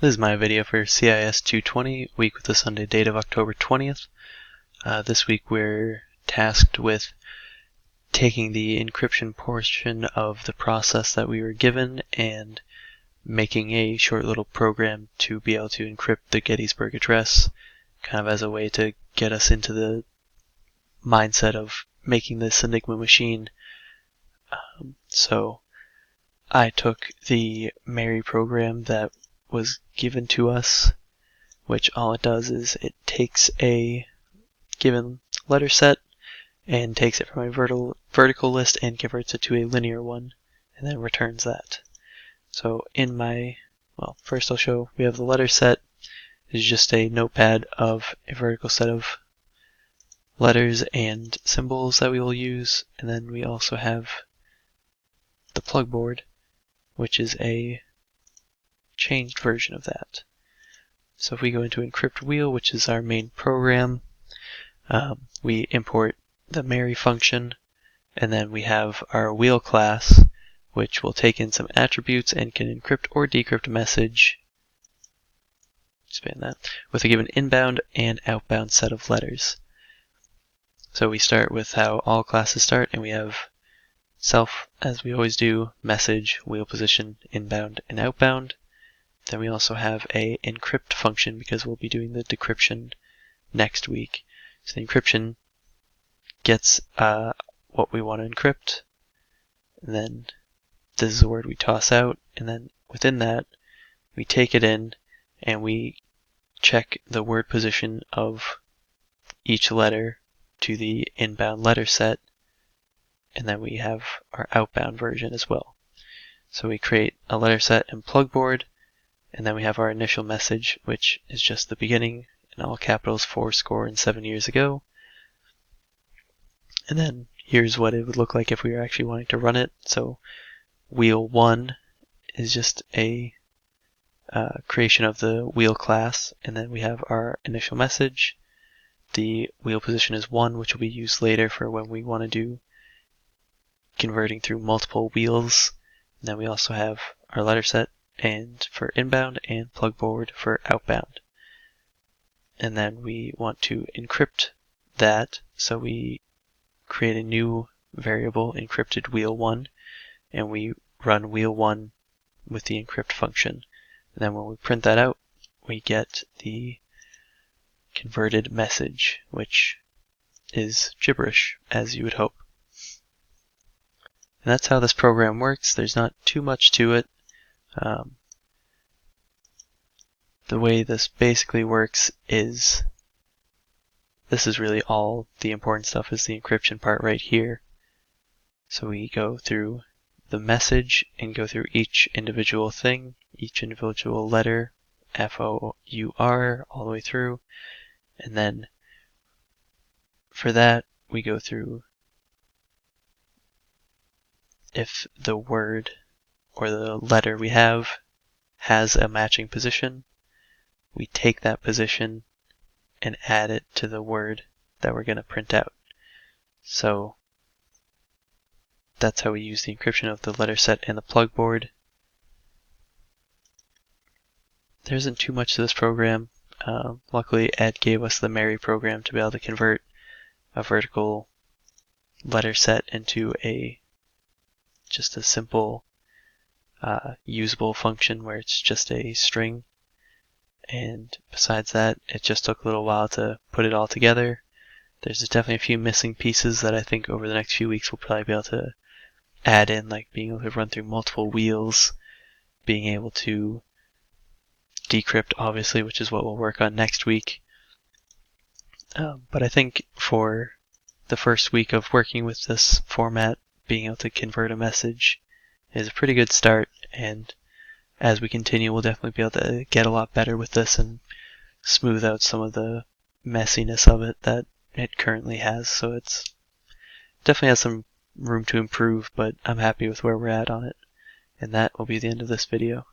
This is my video for CIS220, week with the Sunday date of October 20th. This week we're tasked with taking the encryption portion of the process that we were given and making a short little program to be able to encrypt the Gettysburg Address, kind of as a way to get us into the mindset of making this Enigma machine. So I took the Mary program that was given to us, which all it does is it takes a given letter set and takes it from a vertical list and converts it to a linear one, and then returns that. So in my, first I'll show we have the letter set. It's just a notepad of a vertical set of letters and symbols that we will use, and then we also have the plug board, which is a changed version of that. So if we go into Encrypt wheel, which is our main program, we import the Mary function, and then we have our wheel class, which will take in some attributes and can encrypt or decrypt a message, expand that, with a given inbound and outbound set of letters. So we start with how all classes start, and we have self, as we always do, message, wheel position, inbound, and outbound. Then we also have a encrypt function because we'll be doing the decryption next week. So the encryption gets what we want to encrypt, and then this is the word we toss out, and then within that we take it in and we check the word position of each letter to the inbound letter set, and then we have our outbound version as well. So we create a letter set and plug board, and then we have our initial message, which is just the beginning in all capitals, 7 years ago. And then here's what it would look like if we were actually wanting to run it. So wheel 1 is just a creation of the wheel class, and then we have our initial message. The wheel position is 1, which will be used later for when we want to do converting through multiple wheels. And then we also have our letter set and for inbound and plug board for outbound. And then we want to encrypt that, so we create a new variable, encrypted wheel 1, and we run wheel 1 with the encrypt function. And then when we print that out, we get the converted message, which is gibberish, as you would hope. And that's how this program works. There's not too much to it. The way this basically works is, this is really all the important stuff, is the encryption part right here. So we go through the message and go through each individual thing, each individual letter, F-O-U-R, all the way through. And then for that, we go through if the word or the letter we have has a matching position, we take that position and add it to the word that we're going to print out. So that's how we use the encryption of the letter set and the plug board. There isn't too much to this program. Luckily, Ed gave us the Mary program to be able to convert a vertical letter set into just a simple usable function where it's just a string. And besides that, it just took a little while to put it all together. There's definitely a few missing pieces that I think over the next few weeks we'll probably be able to add in, like being able to run through multiple wheels, being able to decrypt, obviously, which is what we'll work on next week. But I think for the first week of working with this format, being able to convert a message is a pretty good start, and as we continue, we'll definitely be able to get a lot better with this and smooth out some of the messiness of it that it currently has. So it's definitely has some room to improve, but I'm happy with where we're at on it. And that will be the end of this video.